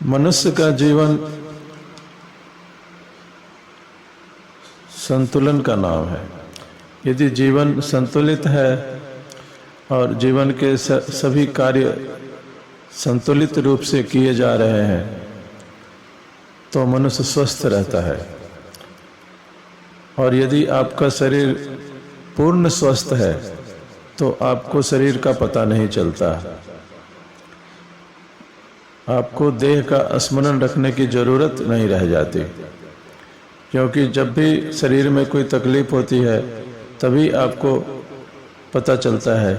मनुष्य का जीवन संतुलन का नाम है। यदि जीवन संतुलित है और जीवन के सभी कार्य संतुलित रूप से किए जा रहे हैं तो मनुष्य स्वस्थ रहता है। और यदि आपका शरीर पूर्ण स्वस्थ है तो आपको शरीर का पता नहीं चलता। आपको देह का स्मरण रखने की जरूरत नहीं रह जाती, क्योंकि जब भी शरीर में कोई तकलीफ होती है तभी आपको पता चलता है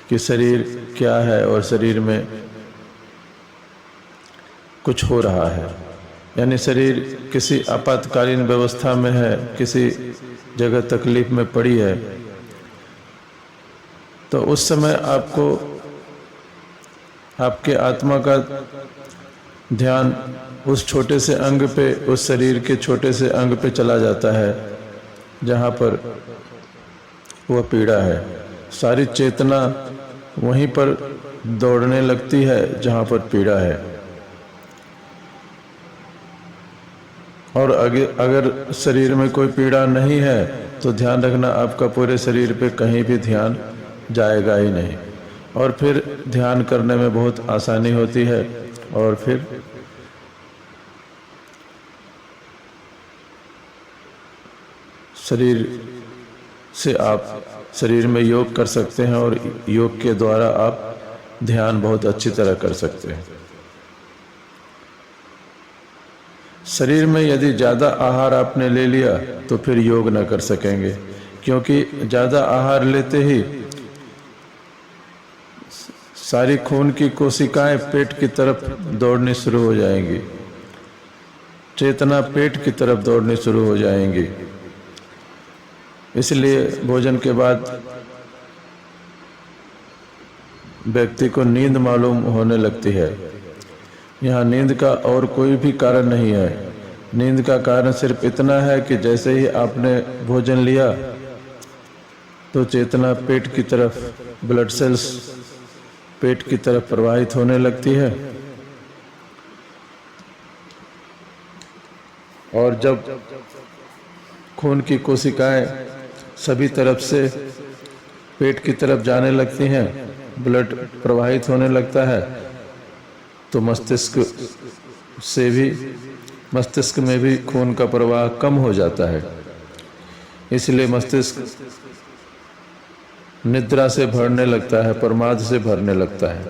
कि शरीर क्या है और शरीर में कुछ हो रहा है। यानी शरीर किसी आपातकालीन व्यवस्था में है, किसी जगह तकलीफ में पड़ी है, तो उस समय आपको आपके आत्मा का ध्यान उस छोटे से अंग पे, उस शरीर के छोटे से अंग पे चला जाता है जहाँ पर वह पीड़ा है। सारी चेतना वहीं पर दौड़ने लगती है जहाँ पर पीड़ा है। और अगर शरीर में कोई पीड़ा नहीं है तो ध्यान रखना, आपका पूरे शरीर पे कहीं भी ध्यान जाएगा ही नहीं, और फिर ध्यान करने में बहुत आसानी होती है। और फिर शरीर से आप शरीर में योग कर सकते हैं और योग के द्वारा आप ध्यान बहुत अच्छी तरह कर सकते हैं। शरीर में यदि ज़्यादा आहार आपने ले लिया तो फिर योग न कर सकेंगे, क्योंकि ज़्यादा आहार लेते ही सारी खून की कोशिकाएं पेट की तरफ दौड़नी शुरू हो जाएंगी, चेतना पेट की तरफ दौड़नी शुरू हो जाएंगी। इसलिए भोजन के बाद व्यक्ति को नींद मालूम होने लगती है। यहाँ नींद का और कोई भी कारण नहीं है। नींद का कारण सिर्फ इतना है कि जैसे ही आपने भोजन लिया तो चेतना पेट की तरफ, ब्लड सेल्स पेट की तरफ प्रवाहित होने लगती है, और जब खून की कोशिकाएं सभी तरफ से पेट की तरफ जाने लगती हैं, ब्लड प्रवाहित होने लगता है, तो मस्तिष्क में भी खून का प्रवाह कम हो जाता है। इसलिए मस्तिष्क निद्रा से भरने लगता है, प्रमाद से भरने लगता है।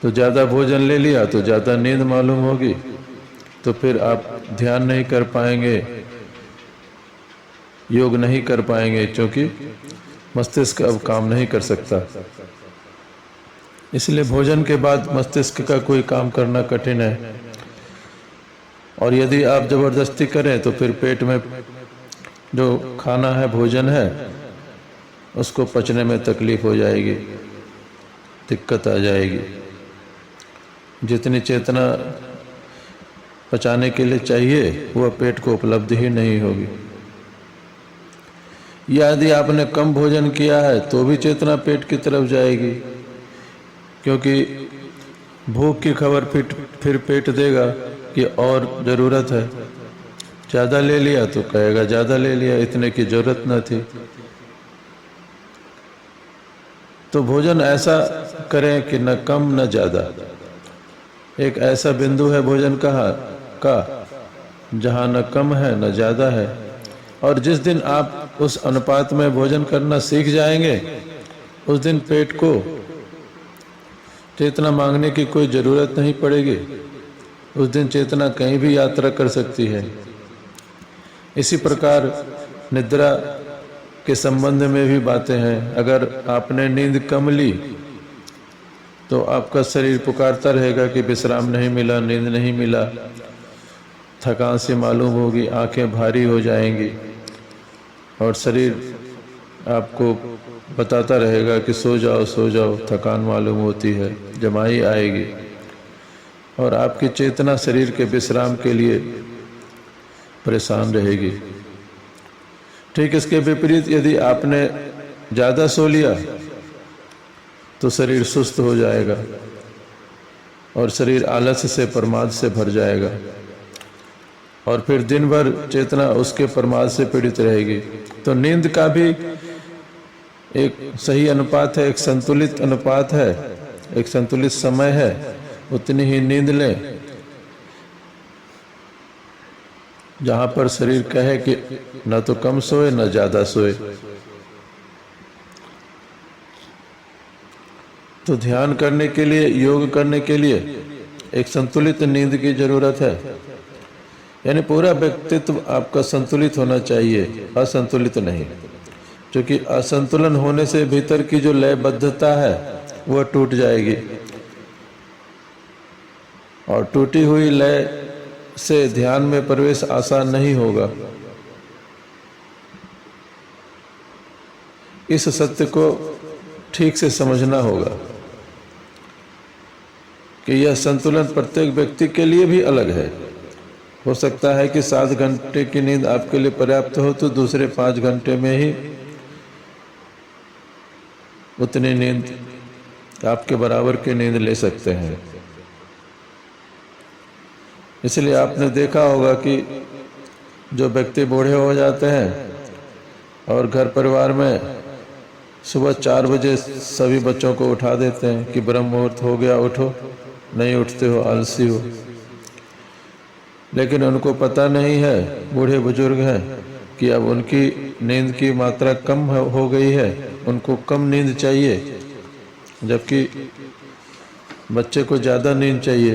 तो ज़्यादा भोजन ले लिया तो ज़्यादा नींद मालूम होगी, तो फिर आप ध्यान नहीं कर पाएंगे, योग नहीं कर पाएंगे, क्योंकि मस्तिष्क अब काम नहीं कर सकता। इसलिए भोजन के बाद मस्तिष्क का कोई काम करना कठिन है, और यदि आप जबरदस्ती करें तो फिर पेट में जो खाना है, भोजन है, उसको पचने में तकलीफ हो जाएगी, दिक्कत आ जाएगी। जितनी चेतना पचाने के लिए चाहिए वह पेट को उपलब्ध ही नहीं होगी। यदि आपने कम भोजन किया है तो भी चेतना पेट की तरफ जाएगी, क्योंकि भूख की खबर फिर पेट देगा कि और ज़रूरत है। ज़्यादा ले लिया तो कहेगा ज़्यादा ले लिया, इतने की ज़रूरत न थी। तो भोजन ऐसा करें कि न कम न ज़्यादा। एक ऐसा बिंदु है भोजन का जहाँ न कम है न ज़्यादा है, और जिस दिन आप उस अनुपात में भोजन करना सीख जाएंगे उस दिन पेट को चेतना मांगने की कोई ज़रूरत नहीं पड़ेगी। उस दिन चेतना कहीं भी यात्रा कर सकती है। इसी प्रकार निद्रा के संबंध में भी बातें हैं। अगर आपने नींद कम ली तो आपका शरीर पुकारता रहेगा कि विश्राम नहीं मिला, नींद नहीं मिला, थकान सी मालूम होगी, आंखें भारी हो जाएंगी, और शरीर आपको बताता रहेगा कि सो जाओ, थकान मालूम होती है, जमाई आएगी, और आपकी चेतना शरीर के विश्राम के लिए परेशान रहेगी। ठीक इसके विपरीत यदि आपने ज़्यादा सो लिया तो शरीर सुस्त हो जाएगा, और शरीर आलस्य से प्रमाद से भर जाएगा और फिर दिन भर चेतना उसके प्रमाद से पीड़ित रहेगी। तो नींद का भी एक सही अनुपात है, एक संतुलित अनुपात है, एक संतुलित समय है, उतनी ही नींद लें जहां पर शरीर कहे कि न तो कम सोए न ज्यादा सोए। तो ध्यान करने के लिए, योग करने के लिए एक संतुलित नींद की जरूरत है। यानी पूरा व्यक्तित्व आपका संतुलित होना चाहिए, असंतुलित नहीं। क्योंकि असंतुलन होने से भीतर की जो लयबद्धता है वह टूट जाएगी और टूटी हुई लय से ध्यान में प्रवेश आसान नहीं होगा। इस सत्य को ठीक से समझना होगा कि यह संतुलन प्रत्येक व्यक्ति के लिए भी अलग है। हो सकता है कि 7 घंटे की नींद आपके लिए पर्याप्त हो तो दूसरे 5 घंटे में ही उतनी नींद आपके बराबर की नींद ले सकते हैं। इसलिए आपने देखा होगा कि जो व्यक्ति बूढ़े हो जाते हैं और घर परिवार में सुबह 4 बजे सभी बच्चों को उठा देते हैं कि ब्रह्म मुहूर्त हो गया, उठो, नहीं उठते हो, आलसी हो। लेकिन उनको पता नहीं है, बूढ़े बुजुर्ग हैं, कि अब उनकी नींद की मात्रा कम हो गई है, उनको कम नींद चाहिए, जबकि बच्चे को ज़्यादा नींद चाहिए।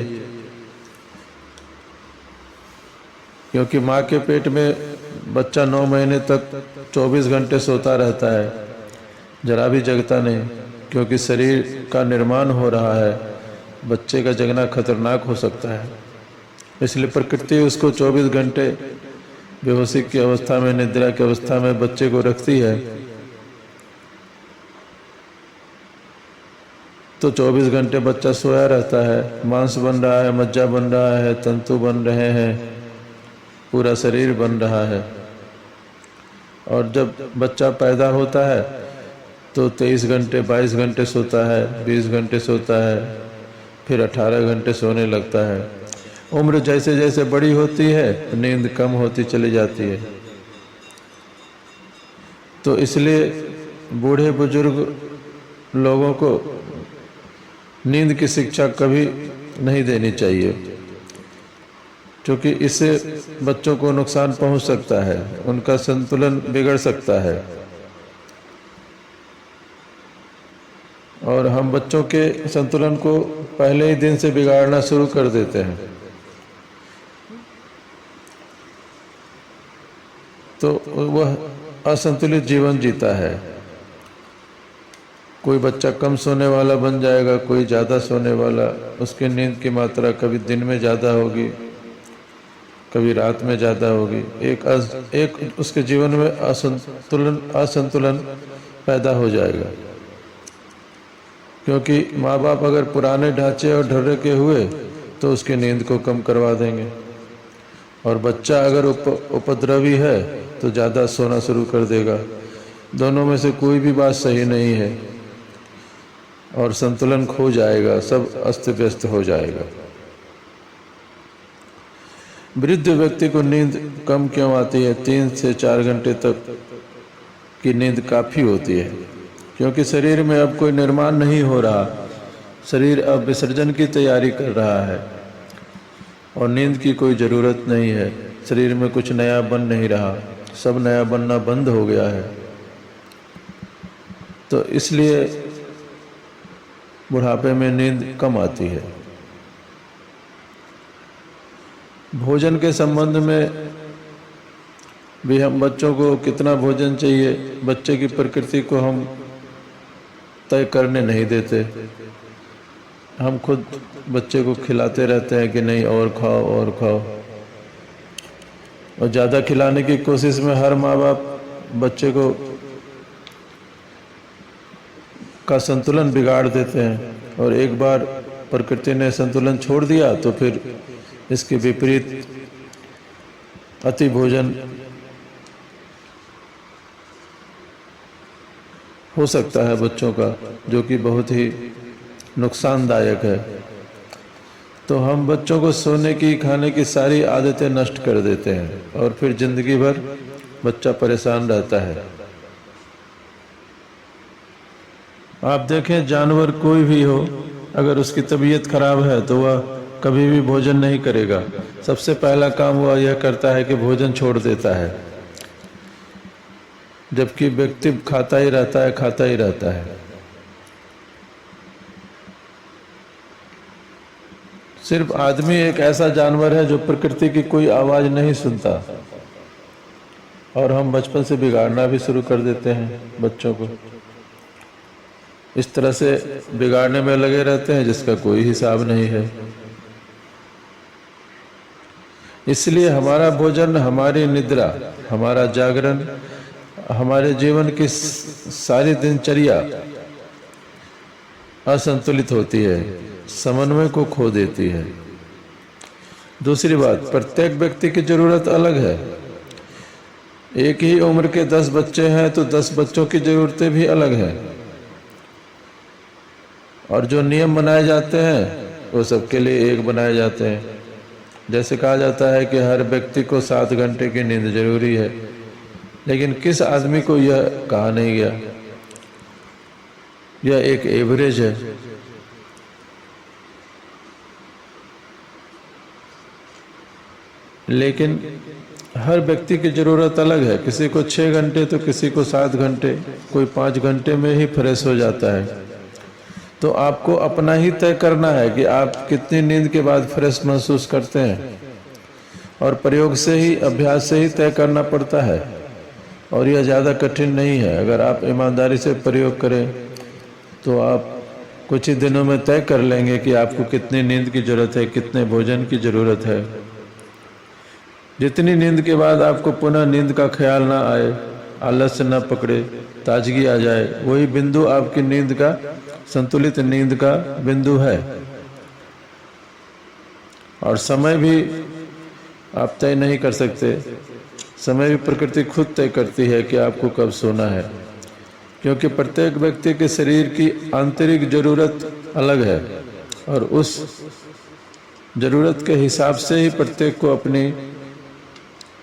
क्योंकि माँ के पेट में बच्चा 9 महीने तक 24 घंटे सोता रहता है, जरा भी जगता नहीं, क्योंकि शरीर का निर्माण हो रहा है। बच्चे का जगना खतरनाक हो सकता है, इसलिए प्रकृति उसको 24 घंटे बेहोशी की अवस्था में, निद्रा की अवस्था में बच्चे को रखती है। तो 24 घंटे बच्चा सोया रहता है, मांस बन रहा है, मज्जा बन रहा है, तंतु बन रहे हैं, पूरा शरीर बन रहा है। और जब बच्चा पैदा होता है तो 23 घंटे 22 घंटे सोता है, 20 घंटे सोता है, फिर 18 घंटे सोने लगता है। उम्र जैसे जैसे बड़ी होती है नींद कम होती चली जाती है। तो इसलिए बूढ़े बुजुर्ग लोगों को नींद की शिक्षा कभी नहीं देनी चाहिए, क्योंकि इससे बच्चों को नुकसान पहुंच सकता है, उनका संतुलन बिगड़ सकता है। और हम बच्चों के संतुलन को पहले ही दिन से बिगाड़ना शुरू कर देते हैं। तो वह असंतुलित जीवन जीता है। कोई बच्चा कम सोने वाला बन जाएगा, कोई ज़्यादा सोने वाला। उसकी नींद की मात्रा कभी दिन में ज़्यादा होगी, कभी रात में ज़्यादा होगी। एक उसके जीवन में असंतुलन पैदा हो जाएगा। क्योंकि माँ बाप अगर पुराने ढांचे और ढर्रे के हुए तो उसकी नींद को कम करवा देंगे, और बच्चा अगर उपद्रवी है तो ज़्यादा सोना शुरू कर देगा। दोनों में से कोई भी बात सही नहीं है और संतुलन खो जाएगा, सब अस्त व्यस्त हो जाएगा। वृद्ध व्यक्ति को नींद कम क्यों आती है? 3 से 4 घंटे तक की नींद काफ़ी होती है, क्योंकि शरीर में अब कोई निर्माण नहीं हो रहा, शरीर अब विसर्जन की तैयारी कर रहा है और नींद की कोई ज़रूरत नहीं है। शरीर में कुछ नया बन नहीं रहा, सब नया बनना बंद हो गया है। तो इसलिए बुढ़ापे में नींद कम आती है। भोजन के संबंध में भी हम बच्चों को कितना भोजन चाहिए, बच्चे की प्रकृति को हम तय करने नहीं देते। हम खुद बच्चे को खिलाते रहते हैं कि नहीं और खाओ और खाओ, और ज़्यादा खिलाने की कोशिश में हर माँ बाप बच्चे को का संतुलन बिगाड़ देते हैं। और एक बार प्रकृति ने संतुलन छोड़ दिया तो फिर इसके विपरीत अति भोजन हो सकता है बच्चों का, जो कि बहुत ही नुकसानदायक है। तो हम बच्चों को सोने की, खाने की सारी आदतें नष्ट कर देते हैं और फिर जिंदगी भर बच्चा परेशान रहता है। आप देखें, जानवर कोई भी हो, अगर उसकी तबीयत खराब है तो वह कभी भी भोजन नहीं करेगा। सबसे पहला काम वह यह करता है कि भोजन छोड़ देता है, जबकि व्यक्ति खाता ही रहता है, खाता ही रहता है। सिर्फ आदमी एक ऐसा जानवर है जो प्रकृति की कोई आवाज नहीं सुनता, और हम बचपन से बिगाड़ना भी शुरू कर देते हैं बच्चों को। इस तरह से बिगाड़ने में लगे रहते हैं जिसका कोई हिसाब नहीं है। इसलिए हमारा भोजन, हमारी निद्रा, हमारा जागरण, हमारे जीवन की सारी दिनचर्या असंतुलित होती है, समन्वय को खो देती है। दूसरी बात, प्रत्येक व्यक्ति की जरूरत अलग है। एक ही उम्र के 10 बच्चे हैं तो 10 बच्चों की जरूरतें भी अलग हैं, और जो नियम बनाए जाते हैं वो सबके लिए एक बनाए जाते हैं। जैसे कहा जाता है कि हर व्यक्ति को 7 घंटे की नींद जरूरी है, लेकिन किस आदमी को यह कहा नहीं गया। यह एक एवरेज है। लेकिन हर व्यक्ति की जरूरत अलग है। किसी को 6 घंटे तो किसी को 7 घंटे, कोई 5 घंटे में ही फ्रेश हो जाता है। तो आपको अपना ही तय करना है कि आप कितनी नींद के बाद फ्रेश महसूस करते हैं, और प्रयोग से ही, अभ्यास से ही तय करना पड़ता है, और यह ज़्यादा कठिन नहीं है। अगर आप ईमानदारी से प्रयोग करें तो आप कुछ ही दिनों में तय कर लेंगे कि आपको कितनी नींद की जरूरत है, कितने भोजन की जरूरत है। जितनी नींद के बाद आपको पुनः नींद का ख्याल ना आए, आलस्य न पकड़े, ताजगी आ जाए, वही बिंदु आपकी नींद का, संतुलित नींद का बिंदु है। और समय भी आप तय नहीं कर सकते। समय भी प्रकृति खुद तय करती है कि आपको कब सोना है, क्योंकि प्रत्येक व्यक्ति के शरीर की आंतरिक जरूरत अलग है, और उस जरूरत के हिसाब से ही प्रत्येक को अपनी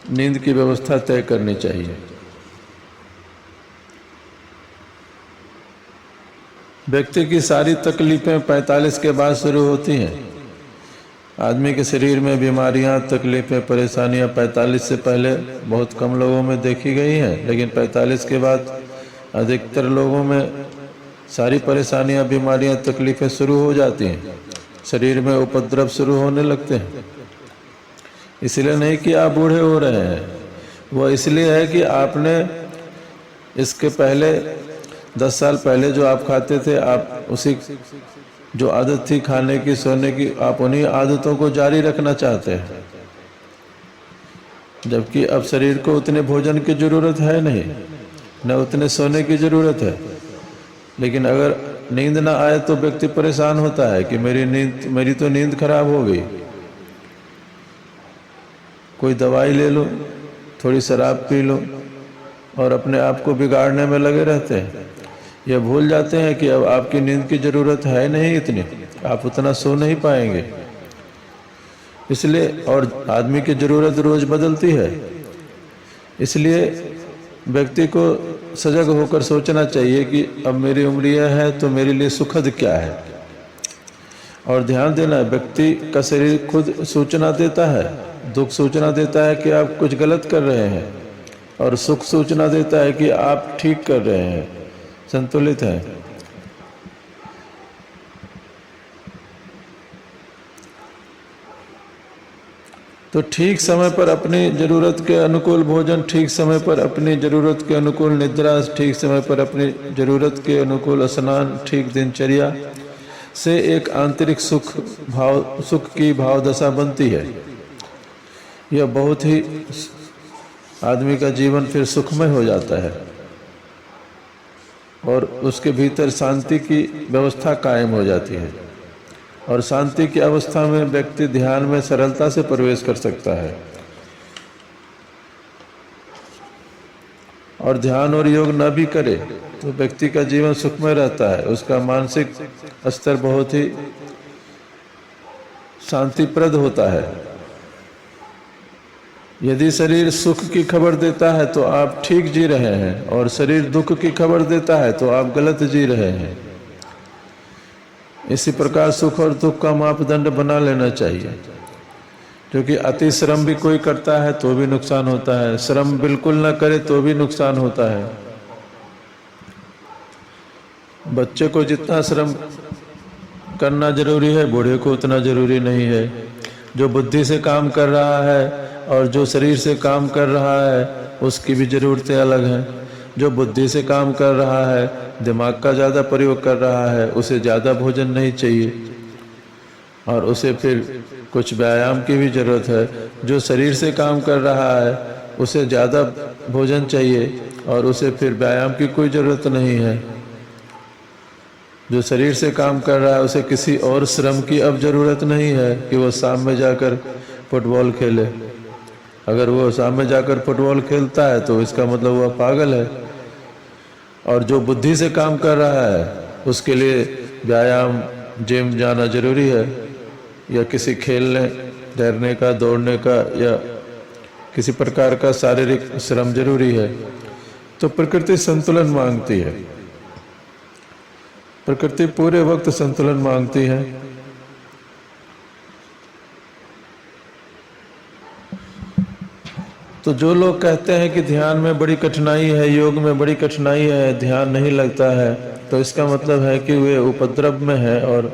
नींद की व्यवस्था तय करनी चाहिए। व्यक्ति की सारी तकलीफें 45 के बाद शुरू होती हैं। आदमी के शरीर में बीमारियां, तकलीफें, परेशानियां 45 से पहले बहुत कम लोगों में देखी गई हैं, लेकिन 45 के बाद अधिकतर लोगों में सारी परेशानियां, बीमारियां, तकलीफें शुरू हो जाती हैं। शरीर में उपद्रव शुरू होने लगते हैं। इसलिए नहीं कि आप बूढ़े हो रहे हैं, वो इसलिए है कि आपने इसके पहले 10 साल पहले जो आप खाते थे, आप उसी जो आदत थी खाने की, सोने की, आप उन्हीं आदतों को जारी रखना चाहते हैं, जबकि अब शरीर को उतने भोजन की जरूरत है नहीं, न उतने सोने की जरूरत है। लेकिन अगर नींद ना आए तो व्यक्ति परेशान होता है कि मेरी तो नींद खराब हो गई। कोई दवाई ले लो, थोड़ी शराब पी लो, और अपने आप को बिगाड़ने में लगे रहते हैं। यह भूल जाते हैं कि अब आपकी नींद की जरूरत है नहीं इतनी, आप उतना सो नहीं पाएंगे। इसलिए, और आदमी की जरूरत रोज बदलती है, इसलिए व्यक्ति को सजग होकर सोचना चाहिए कि अब मेरी उम्र यह है तो मेरे लिए सुखद क्या है। और ध्यान देना, व्यक्ति का शरीर खुद सूचना देता है। दुख सूचना देता है कि आप कुछ गलत कर रहे हैं, और सुख सूचना देता है कि आप ठीक कर रहे हैं, संतुलित हैं। तो ठीक समय पर अपनी जरूरत के अनुकूल भोजन, ठीक समय पर अपनी जरूरत के अनुकूल निद्रा, ठीक समय पर अपनी जरूरत के अनुकूल स्नान, ठीक दिनचर्या से एक आंतरिक सुख की भाव दशा बनती है। यह बहुत ही आदमी का जीवन फिर सुखमय हो जाता है, और उसके भीतर शांति की व्यवस्था कायम हो जाती है। और शांति की अवस्था में व्यक्ति ध्यान में सरलता से प्रवेश कर सकता है, और ध्यान और योग न भी करे तो व्यक्ति का जीवन सुखमय रहता है। उसका मानसिक स्तर बहुत ही शांतिप्रद होता है। यदि शरीर सुख की खबर देता है तो आप ठीक जी रहे हैं, और शरीर दुख की खबर देता है तो आप गलत जी रहे हैं। इसी प्रकार सुख और दुख का मापदंड बना लेना चाहिए, क्योंकि अति श्रम भी कोई करता है तो भी नुकसान होता है, श्रम बिल्कुल न करे तो भी नुकसान होता है। बच्चे को जितना श्रम करना जरूरी है, बूढ़े को उतना जरूरी नहीं है। जो बुद्धि से काम कर रहा है और जो शरीर से काम कर रहा है उसकी भी ज़रूरतें अलग हैं। जो बुद्धि से काम कर रहा है, दिमाग का ज़्यादा प्रयोग कर रहा है, उसे ज़्यादा भोजन नहीं चाहिए और उसे फिर कुछ व्यायाम की भी ज़रूरत है। जो शरीर से काम कर रहा है उसे ज़्यादा भोजन चाहिए और उसे फिर व्यायाम की कोई ज़रूरत नहीं है। जो शरीर से काम कर रहा है उसे किसी और श्रम की अब ज़रूरत नहीं है कि वो शाम में जाकर फुटबॉल खेले। अगर वो शाम में जाकर फुटबॉल खेलता है तो इसका मतलब वह पागल है। और जो बुद्धि से काम कर रहा है उसके लिए व्यायाम, जिम जाना जरूरी है, या किसी खेलने, तैरने का, दौड़ने का या किसी प्रकार का शारीरिक श्रम जरूरी है। तो प्रकृति संतुलन मांगती है। प्रकृति पूरे वक्त संतुलन मांगती है। तो जो लोग कहते हैं कि ध्यान में बड़ी कठिनाई है, योग में बड़ी कठिनाई है, ध्यान नहीं लगता है, तो इसका मतलब है कि वे उपद्रव में है और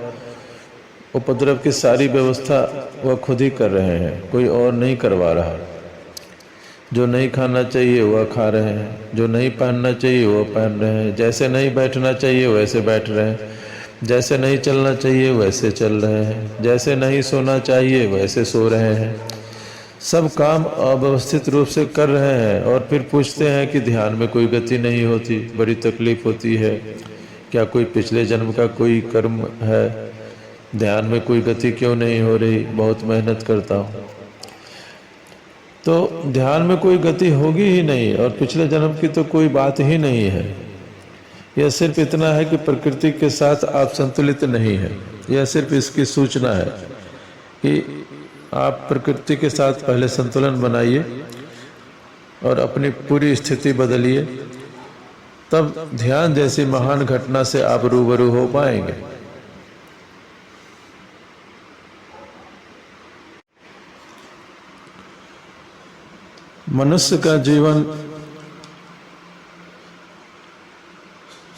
उपद्रव की सारी व्यवस्था वह खुद ही कर रहे हैं, कोई और नहीं करवा रहा। जो नहीं खाना चाहिए वह खा रहे हैं, जो नहीं पहनना चाहिए वह पहन रहे हैं, जैसे नहीं बैठना चाहिए वैसे बैठ रहे हैं, जैसे नहीं चलना चाहिए वैसे चल रहे हैं, जैसे नहीं सोना चाहिए वैसे सो रहे हैं। सब काम अव्यवस्थित रूप से कर रहे हैं और फिर पूछते हैं कि ध्यान में कोई गति नहीं होती, बड़ी तकलीफ होती है। क्या कोई पिछले जन्म का कोई कर्म है? ध्यान में कोई गति क्यों नहीं हो रही? बहुत मेहनत करता हूँ। तो ध्यान में कोई गति होगी ही नहीं और पिछले जन्म की तो कोई बात ही नहीं है। यह सिर्फ इतना है कि प्रकृति के साथ आप संतुलित नहीं है। यह सिर्फ इसकी सूचना है कि आप प्रकृति के साथ पहले संतुलन बनाइए और अपनी पूरी स्थिति बदलिए, तब ध्यान जैसी महान घटना से आप रूबरू हो पाएंगे। मनुष्य का जीवन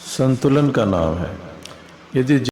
संतुलन का नाम है। यदि